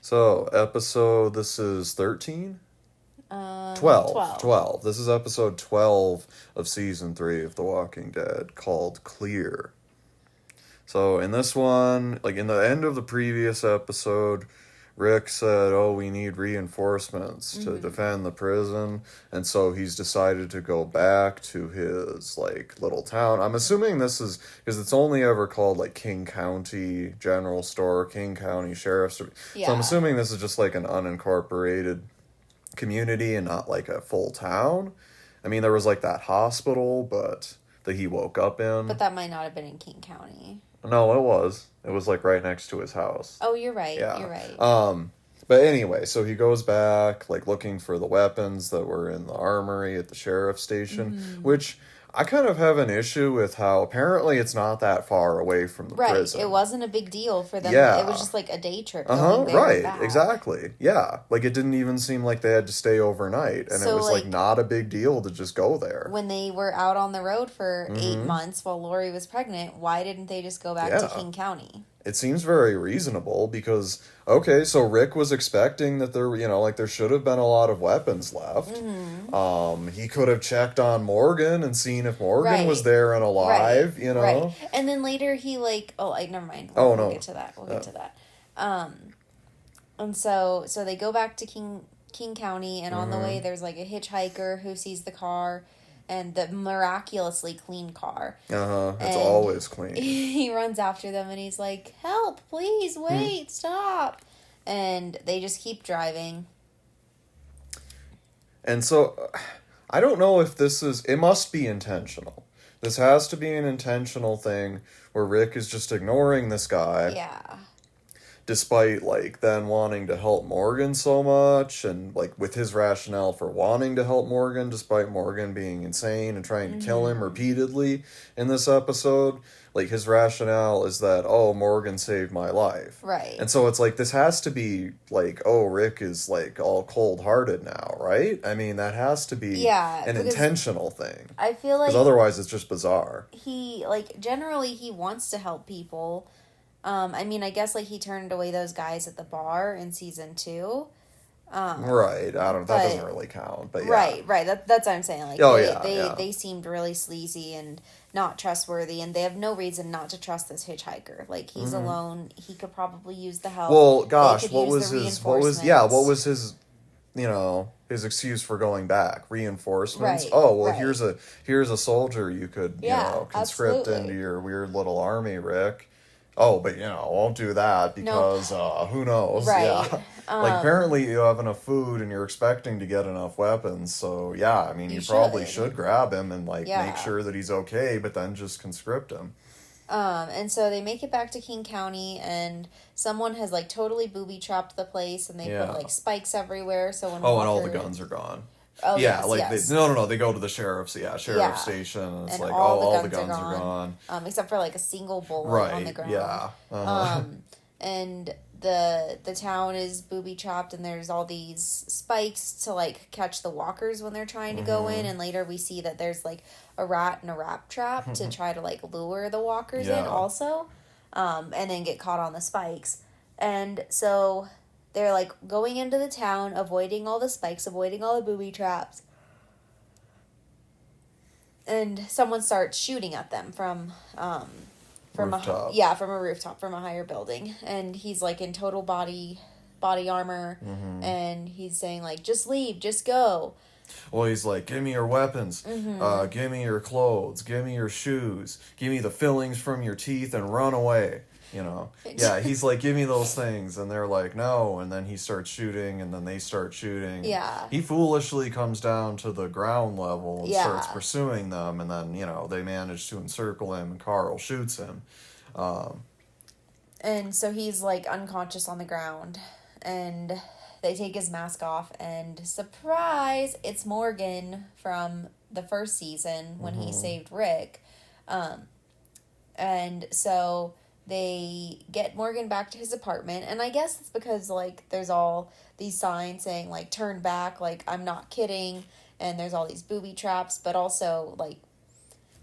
So, this is 13? 12. 12. 12. This is episode 12 of season 3 of The Walking Dead, called Clear. So, in this one, like in the end of the previous episode, Rick said, "Oh, we need reinforcements to defend the prison," and so he's decided to go back to his, like, little town. I'm assuming this is, because it's only ever called, like, King County General Store, King County Sheriff's. Yeah. So I'm assuming this is just, like, an unincorporated community and not, like, a full town. I mean, there was, like, that hospital, but that he woke up in. But that might not have been in King County. No, it was. It was, like, right next to his house. Oh, you're right. Yeah. You're right. But anyway, so he goes back, like, looking for the weapons that were in the armory at the sheriff's station, which I kind of have an issue with how apparently it's not that far away from the Right. prison. It wasn't a big deal for them. Yeah. It was just like a day trip going there Right, and back. exactly. Yeah. Like, it didn't even seem like they had to stay overnight, and it So, was, like, like, not a big deal to just go there. When they were out on the road for 8 months while Lori was pregnant, why didn't they just go back to Yeah. King County? It seems very reasonable because, okay, so Rick was expecting that there, like, there should have been a lot of weapons left. He could have checked on Morgan and seen if Morgan was Right. there and alive, Right. And then later he never mind. Oh, We'll no. get to that. We'll get to that. And so they go back to King County, and on the way there's like a hitchhiker who sees the car and the miraculously clean car. It's And always clean. He runs after them and he's like, "Help, please, wait, stop." And they just keep driving. And so, I don't know if it must be intentional. This has to be an intentional thing where Rick is just ignoring this guy. Yeah. Despite, like, then wanting to help Morgan so much, and, like, with his rationale for wanting to help Morgan, despite Morgan being insane and trying to kill him repeatedly in this episode, like, his rationale is that, oh, Morgan saved my life. Right. And so it's like, this has to be, like, oh, Rick is, like, all cold-hearted now, right? I mean, that has to be an intentional thing. I feel like Because otherwise it's just bizarre. generally he wants to help people. I mean, I guess, like, he turned away those guys at the bar in season 2. Right. I don't. That doesn't really count. But yeah. Right. That's what I'm saying. Like, they seemed really sleazy and not trustworthy, and they have no reason not to trust this hitchhiker. Like, he's alone. He could probably use the help. Well, gosh, They could what use was the his? reinforcements. What was his? His excuse for going back? Reinforcements. Right, Oh, well, right. here's a soldier you could conscript absolutely. into your weird little army, Rick. Oh, but won't do that because who knows? Right. Yeah. Like, apparently you have enough food and you're expecting to get enough weapons, so yeah, I mean, you probably should grab him and, like, make sure that he's okay, but then just conscript him. And so they make it back to King County, and someone has, like, totally booby-trapped the place, and they put, like, spikes everywhere, so when and all the guns are gone. Oh, yeah, yes, like, yes. they go to the sheriff's station, and it's and like, all the guns are gone. Except for, like, a single bullet Right, on the ground. yeah. And the town is booby-trapped, and there's all these spikes to, like, catch the walkers when they're trying to go in, and later we see that there's, like, a rat and a rat trap to try to, like, lure the walkers in also, and then get caught on the spikes. And so they're, like, going into the town, avoiding all the spikes, avoiding all the booby traps. And someone starts shooting at them from Rooftop. from a rooftop, from a higher building. And he's, like, in total body armor, and he's saying, like, just leave, just go. Well, he's like, give me your weapons, give me your clothes, give me your shoes, give me the fillings from your teeth, and run away. Yeah, he's like, give me those things, and they're like, no, and then he starts shooting, and then they start shooting. Yeah. He foolishly comes down to the ground level and starts pursuing them, and then, they manage to encircle him, and Carl shoots him. And so he's, like, unconscious on the ground, and they take his mask off, and surprise, it's Morgan from the first season when he saved Rick. And so they get Morgan back to his apartment, and I guess it's because, like, there's all these signs saying, like, turn back, like, I'm not kidding, and there's all these booby traps, but also, like,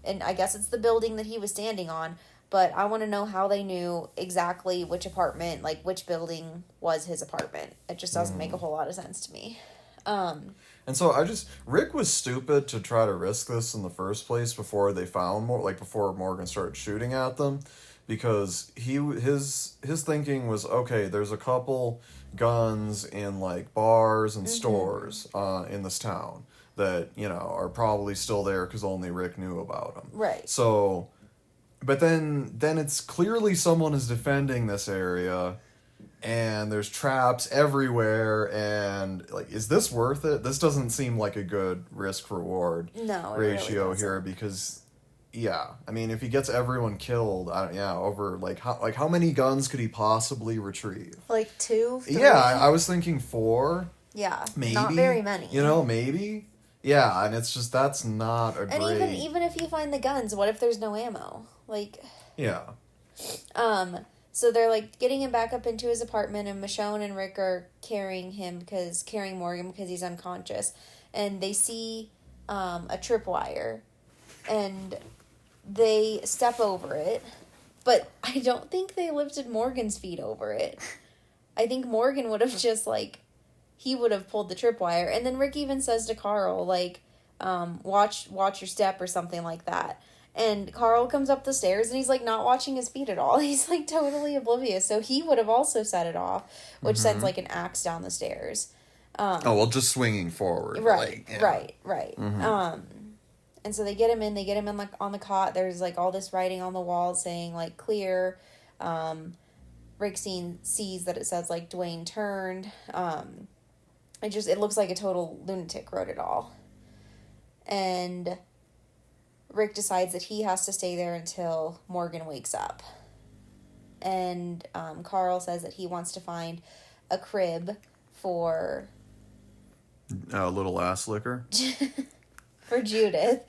and I guess it's the building that he was standing on, but I want to know how they knew exactly which apartment, like which building was his apartment. It just doesn't make a whole lot of sense to me. And so Rick was stupid to try to risk this in the first place before they found before Morgan started shooting at them, because his thinking was, okay, there's a couple guns in like bars and stores in this town that, you know, are probably still there because only Rick knew about them. Right. So, but then it's clearly someone is defending this area, and there's traps everywhere, and like, is this worth it? This doesn't seem like a good risk reward ratio really here, because I mean, if he gets everyone killed, over how many guns could he possibly retrieve? Like 2, 3? Yeah, I was thinking 4. Yeah, maybe, not very many. You know, maybe. Yeah, and it's just, that's not a great... And even if you find the guns, what if there's no ammo? Like... Yeah. So they're, like, getting him back up into his apartment, and Michonne and Rick are carrying Morgan because he's unconscious. And they see a tripwire, and they step over it. But I don't think they lifted Morgan's feet over it. I think Morgan would have just, like... He would have pulled the tripwire. And then Rick even says to Carl, like, watch your step or something like that. And Carl comes up the stairs, and he's, like, not watching his feet at all. He's, like, totally oblivious. So he would have also set it off, which sends, like, an axe down the stairs. Just swinging forward. Right, like, yeah. right. And so they get him in, like, on the cot. There's, like, all this writing on the wall saying, like, clear. Rick sees that it says, like, Dwayne turned. It looks like a total lunatic wrote it all. And Rick decides that he has to stay there until Morgan wakes up. And Carl says that he wants to find a crib for... A little ass liquor? for Judith.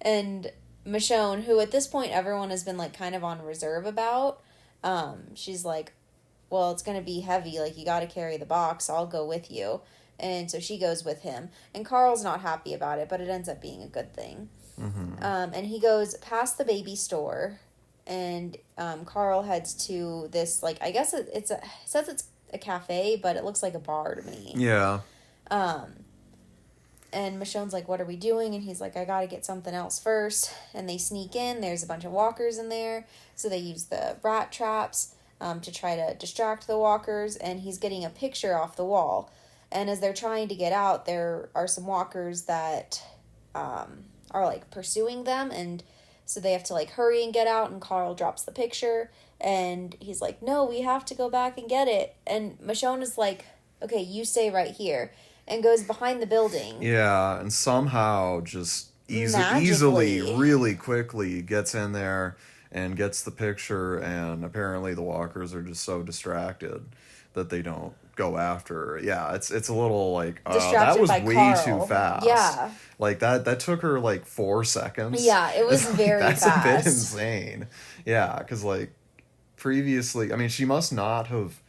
And Michonne, who at this point everyone has been, like, kind of on reserve about, she's like, well, it's going to be heavy. Like, you got to carry the box. I'll go with you. And so she goes with him. And Carl's not happy about it, but it ends up being a good thing. And he goes past the baby store, and Carl heads to this, like, I guess it says it's a cafe, but it looks like a bar to me. Yeah. And Michonne's like, what are we doing? And he's like, I gotta get something else first. And they sneak in. There's a bunch of walkers in there. So they use the rat traps to try to distract the walkers. And he's getting a picture off the wall. And as they're trying to get out, there are some walkers that are, like, pursuing them. And so they have to, like, hurry and get out. And Carl drops the picture. And he's like, no, we have to go back and get it. And Michonne is like, okay, you stay right here. And goes behind the building. Yeah, and somehow just easily, really quickly gets in there and gets the picture. And apparently the walkers are just so distracted that they don't go after her. Yeah, it's a little like that was way Carl. Too fast. Yeah, like that took her like 4 seconds. Yeah, it was very that's fast. That's a bit insane. Yeah, because like previously, I mean, she must not have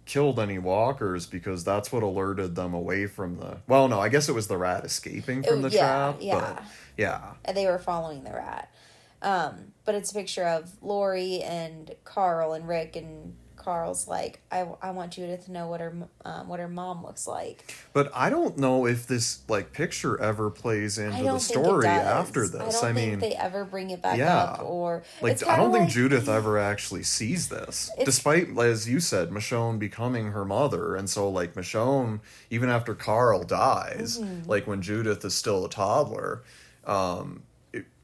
killed any walkers, because that's what alerted them away from the... Well, no, I guess it was the rat escaping from the trap. Yeah. But yeah. And they were following the rat. But it's a picture of Lori and Carl and Rick, and Carl's like, I want Judith to know what her mom looks like. But I don't know if this like picture ever plays into the story after this. I think they ever bring it back up, or like I don't think Judith ever actually sees this, despite, as you said, Michonne becoming her mother. And so like Michonne, even after Carl dies, like when Judith is still a toddler,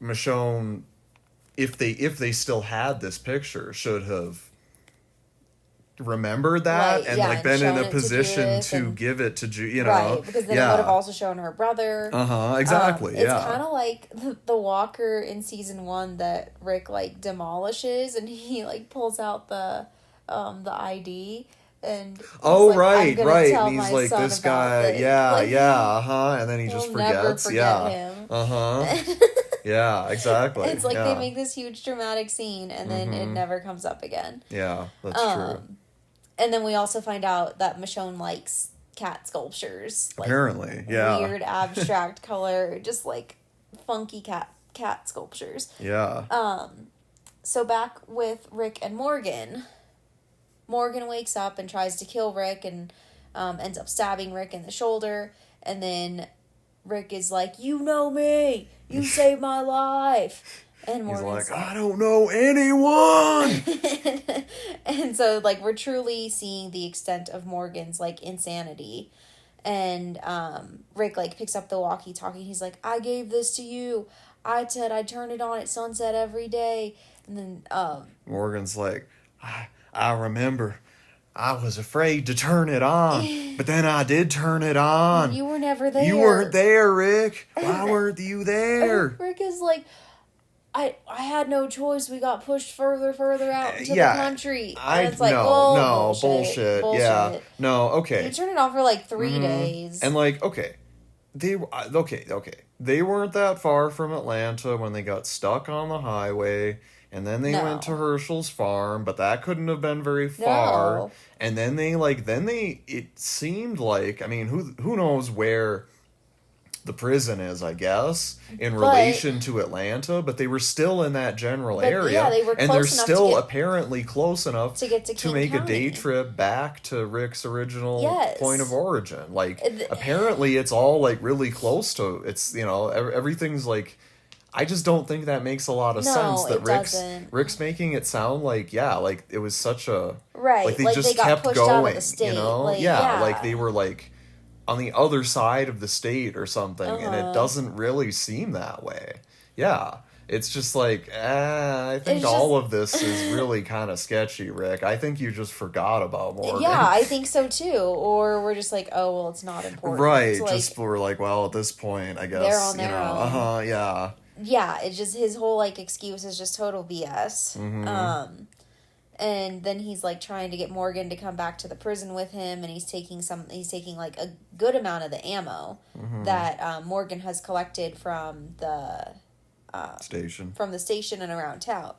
Michonne, if they still had this picture, should have remembered that, right, and like been in a position to give it to you know, right, because then it would have also shown her brother. Exactly. It's kind of like the walker in season 1 that Rick like demolishes, and he like pulls out the ID. And right. And he's like, this guy, and then he just forgets. Him. Yeah, exactly. It's like they make this huge dramatic scene, and then it never comes up again. Yeah, that's true. And then we also find out that Michonne likes cat sculptures. Like, apparently, weird abstract color, just like funky cat sculptures. Yeah. So back with Rick and Morgan. Morgan wakes up and tries to kill Rick and ends up stabbing Rick in the shoulder. And then Rick is like, you know me! You saved my life! And Morgan's he's like, I don't know anyone! And so, like, we're truly seeing the extent of Morgan's, like, insanity. And Rick, like, picks up the walkie-talkie. He's like, I gave this to you. I said I'd turn it on at sunset every day. And then Morgan's like, I remember I was afraid to turn it on, but then I did turn it on. You were never there. You weren't there, Rick. Why weren't you there? Rick is like, I had no choice. We got pushed further out into the country. And it's like, bullshit. Yeah, no, okay. You turn it on for like 3 days. And like, okay, they weren't that far from Atlanta when they got stuck on the highway. And then they went to Herschel's farm, but that couldn't have been very far. No. And then it seemed like, I mean, who knows where the prison is, I guess, in relation to Atlanta, but they were still in that general area. Yeah, they were close and they're enough still apparently close enough to get to King make County. a day trip back to Rick's original point of origin. Like, apparently it's all, like, really close to, it's, you know, everything's, like, I just don't think that makes a lot of sense that Rick's making it sound like, like it was such a like they just kept going, you know? Like, like they were like on the other side of the state or something, and it doesn't really seem that way. Yeah. It's just like, I think all of this is really kind of sketchy, Rick. I think you just forgot about Morgan. Yeah, I think so too. Or we're just like, oh, well, it's not important. Right. Like, just we're like, well, at this point, I guess, they're on their own. Yeah. Yeah, it's just his whole, like, excuse is just total BS. And then he's, like, trying to get Morgan to come back to the prison with him, and he's taking, like, a good amount of the ammo that Morgan has collected from the station. From the station and around town.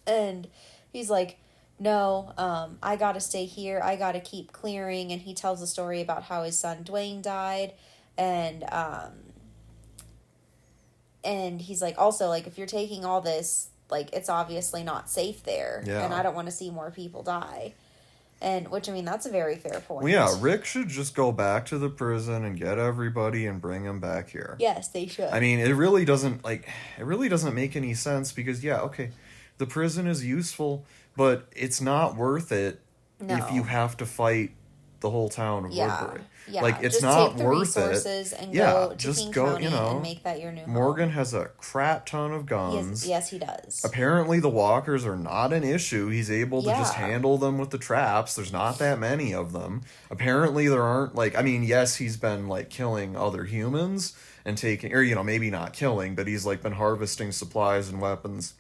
And he's like, no, I gotta stay here, I gotta keep clearing, and he tells a story about how his son Dwayne died, and he's like, also, like, if you're taking all this, like, it's obviously not safe there. Yeah. And I don't want to see more people die. And, which, I mean, that's a very fair point. Well, yeah, Rick should just go back to the prison and get everybody and bring them back here. Yes, they should. I mean, it really doesn't make any sense because, the prison is useful, but it's not worth it if you have to fight the whole town of Woodbury. Yeah, like, it's just not take the worth resources it. And go to King County and make that your new home. Morgan has a crap ton of guns. Yes, he does. Apparently, the walkers are not an issue. He's able to just handle them with the traps. There's not that many of them. Apparently, there aren't, like, I mean, yes, he's been, like, killing other humans and taking, or, you know, maybe not killing, but he's, like, been harvesting supplies and weapons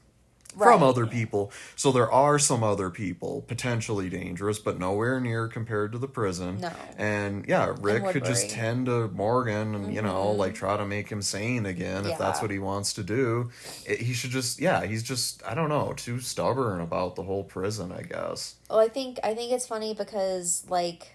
from other people. So there are some other people potentially dangerous, but nowhere near compared to the prison. No. And Rick could just tend to Morgan and, you know, like try to make him sane again if that's what he wants to do. He should just, he's just, I don't know, too stubborn about the whole prison, I guess. Well, I think it's funny because, like,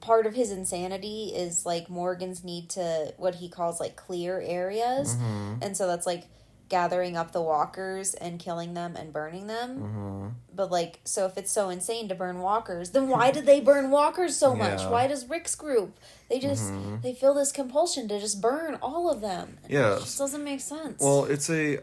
part of his insanity is, like, Morgan's need to, what he calls, like, clear areas. And so that's, like, gathering up the walkers and killing them and burning them. But, like, so if it's so insane to burn walkers, then why do they burn walkers so much? Why does Rick's group, they just they feel this compulsion to just burn all of them? It just doesn't make sense. Well, I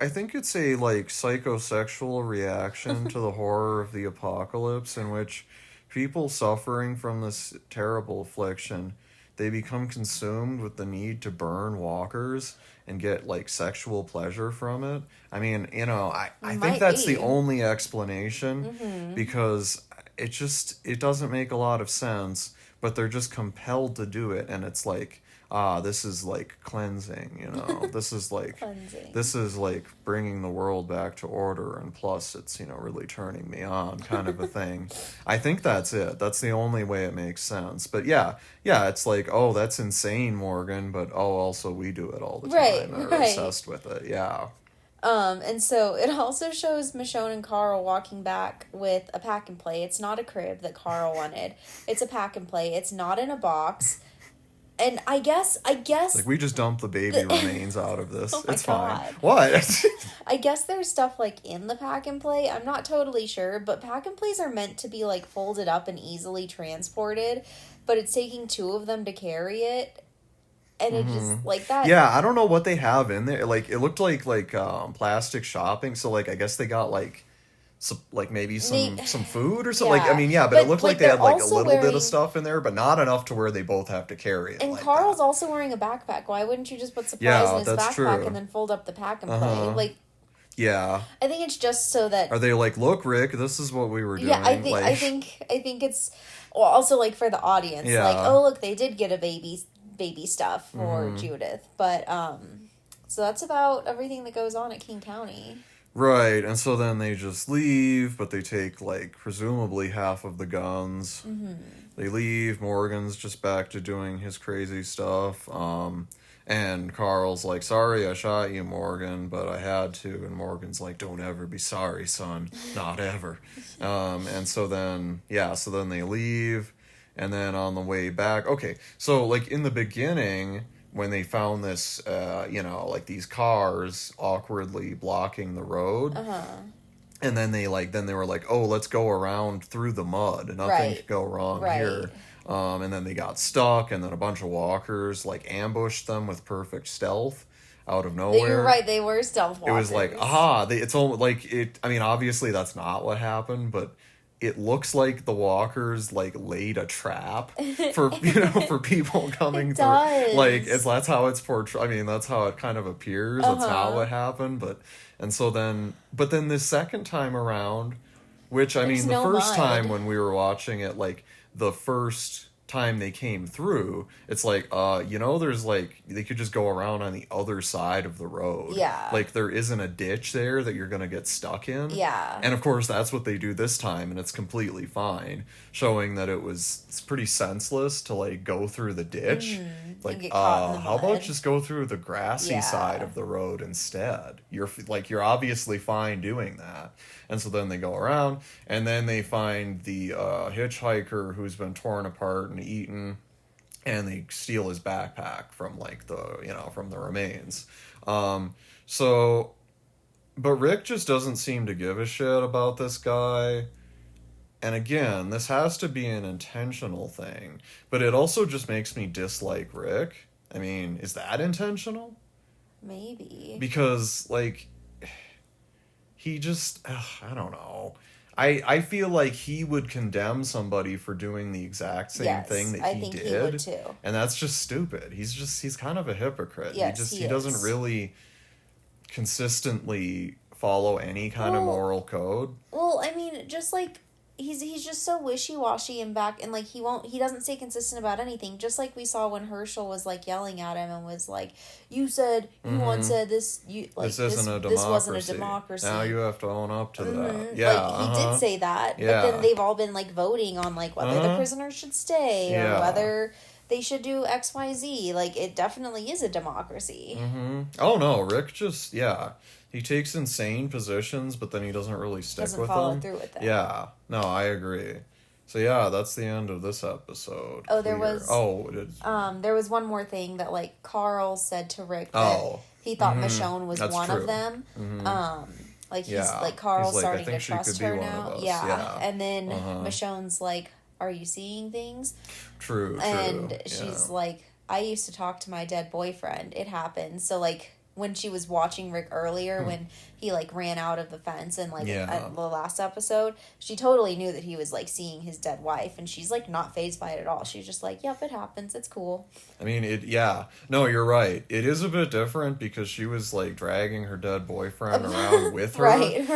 think it's a like psychosexual reaction to the horror of the apocalypse, in which people suffering from this terrible affliction, they become consumed with the need to burn walkers and get, like, sexual pleasure from it. I mean, you know, I think that's the only explanation, because it doesn't make a lot of sense, but they're just compelled to do it, and it's like, this is, like, cleansing, you know? This is, like, this is, like, bringing the world back to order, and plus it's, you know, really turning me on, kind of a thing. I think that's it. That's the only way it makes sense. But it's like, oh, that's insane, Morgan, but, also we do it all the time. They're obsessed with it, And so it also shows Michonne and Carl walking back with a pack and play. It's not a crib that Carl wanted. It's a pack and play. It's not in a box. And I guess Like, we just dump the baby remains out of this. Oh my It's fine. God. What? I guess there's stuff like in the pack and play. I'm not totally sure, but pack and plays are meant to be like folded up and easily transported, but it's taking two of them to carry it. And it just like that. Yeah, I don't know what they have in there. Like, it looked like plastic shopping. So like, I guess they got like maybe some food or something. Yeah. Like, I mean, yeah, but it looked like they they're had like a also little bit wearing- of stuff in there, but not enough to where they both have to carry it. And like Carl's that. also wearing a backpack. Why wouldn't you just put supplies Yeah, in his that's backpack true. and then fold up the pack and play? Uh-huh. Like, Yeah. I think it's just so that Are they like, look, Rick, this is what we were doing? yeah, I like, think it's well, also like for the audience, Yeah. like, oh look, they did get a baby stuff for Mm-hmm. Judith, but so that's about everything that goes on at King County. Right, and so then they just leave, but they take, like, presumably half of the guns. Mm-hmm. They leave, Morgan's just back to doing his crazy stuff, and Carl's like, sorry I shot you, Morgan, but I had to, and Morgan's like, don't ever be sorry, son, not ever. And so then they leave, and then on the way back, okay, so, like, in the beginning, when they found this, like these cars awkwardly blocking the road, and then they were like, oh, let's go around through the mud. Nothing Right. could go wrong Right. here. And then they got stuck, and then a bunch of walkers like ambushed them with perfect stealth out of nowhere. You're right, they were stealth walkers. It was like, aha! It's almost like it. I mean, obviously that's not what happened, but it looks like the walkers like laid a trap for for people coming It through. does. Like that's how it's portrayed. I mean, that's how it kind of appears. That's not what happened. But then this second time around, which I There's mean, the no first mud. time when we were watching it, like the first time they came through, it's like there's like they could just go around on the other side of the road. Yeah. Like there isn't a ditch there that you're gonna get stuck in. Yeah. And of course that's what they do this time, and it's completely fine, showing that it's pretty senseless to like go through the ditch. Like get caught in the how about mud. just go through the grassy Yeah. side of the road instead? You're obviously fine doing that. And so then they go around, and then they find the hitchhiker who's been torn apart and eaten, and they steal his backpack from like from the remains. But Rick just doesn't seem to give a shit about this guy. And again, this has to be an intentional thing, but it also just makes me dislike Rick. I mean, is that intentional? Maybe. Because like he just I don't know. I feel like he would condemn somebody for doing the exact same Yes, thing that I he think did. he would too. And that's just stupid. He's kind of a hypocrite. Yes, he he doesn't is. really consistently follow any kind of Well, moral code. Well, I mean, just like he's just so wishy-washy and back, and like he doesn't stay consistent about anything, just like we saw when Herschel was like yelling at him and was like, you once said this, This isn't a democracy. this wasn't a democracy. Now you have to own up to that. Mhm. Yeah, like he did say that, Yeah. but then they've all been like voting on like whether the prisoners should stay Yeah. or whether they should do XYZ. Like it definitely is a democracy. Oh no, Rick just he takes insane positions, but then he doesn't really stick Doesn't with follow them. through with them. Yeah, no, I agree. So yeah, that's the end of this episode. Oh, there was- it is. There was one more thing that like Carl said to Rick that Oh. he thought Michonne was That's one true. of them. Like he's Yeah. like Carl's He's like, I starting to think she could trust be her one of now. us. Yeah. Yeah. And then Michonne's like, "Are you seeing things?" True. And yeah. she's like, "I used to talk to my dead boyfriend. It happened." So like when she was watching Rick earlier when he like ran out of the fence and like Yeah. at the last episode, she totally knew that he was like seeing his dead wife, and she's like not fazed by it at all. She's just like, "Yep, it happens. It's cool." I mean, no, you're right. It is a bit different because she was like dragging her dead boyfriend around with her. Right.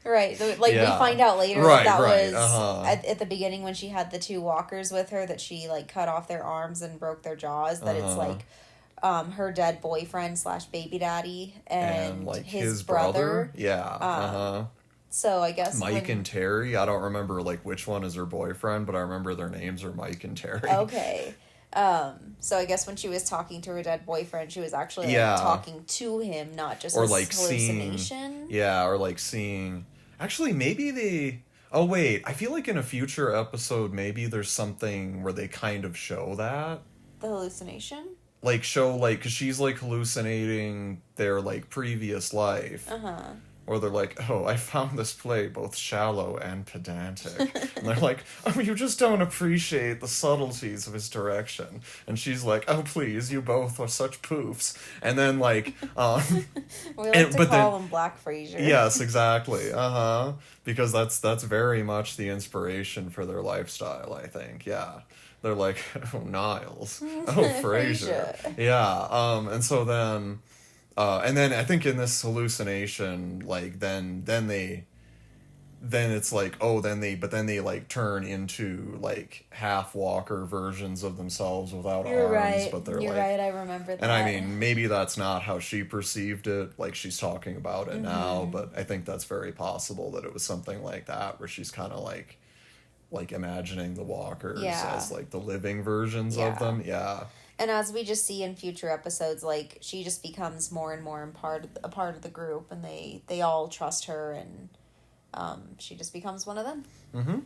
Like Yeah. we find out later Right, that right, was at the beginning when she had the two walkers with her, that she like cut off their arms and broke their jaws. That it's like her dead boyfriend / baby daddy and like his brother. Yeah. So I guess Mike and Terry. I don't remember like which one is her boyfriend, but I remember their names are Mike and Terry. Okay. So I guess when she was talking to her dead boyfriend, she was actually like, Yeah. talking to him, not just Or a like hallucination. or like seeing. Actually, maybe they. Oh wait, I feel like in a future episode, maybe there's something where they kind of show that. The hallucination? Like, show, like, because she's, like, hallucinating their, like, previous life. Uh-huh. Or they're like, oh, I found this play both shallow and pedantic. And they're like, oh, you just don't appreciate the subtleties of his direction. And she's like, oh, please, you both are such poofs. And then, like, We like to call him Black Frasier. Yes, exactly. Uh-huh. Because that's very much the inspiration for their lifestyle, I think. Yeah. They're like, oh, Niles. Oh, Frasier. Yeah. And so then... and then I think in this hallucination, like, then it's like, oh, then they like turn into like half walker versions of themselves without You're arms, right. but they're You're like, right, I remember that. and I mean, maybe that's not how she perceived it, like she's talking about it now, but I think that's very possible that it was something like that, where she's kind of like imagining the walkers as like the living versions of them. Yeah. And as we just see in future episodes, like, she just becomes more and more a part of the group, and they all trust her, and she just becomes one of them. Mm-hmm.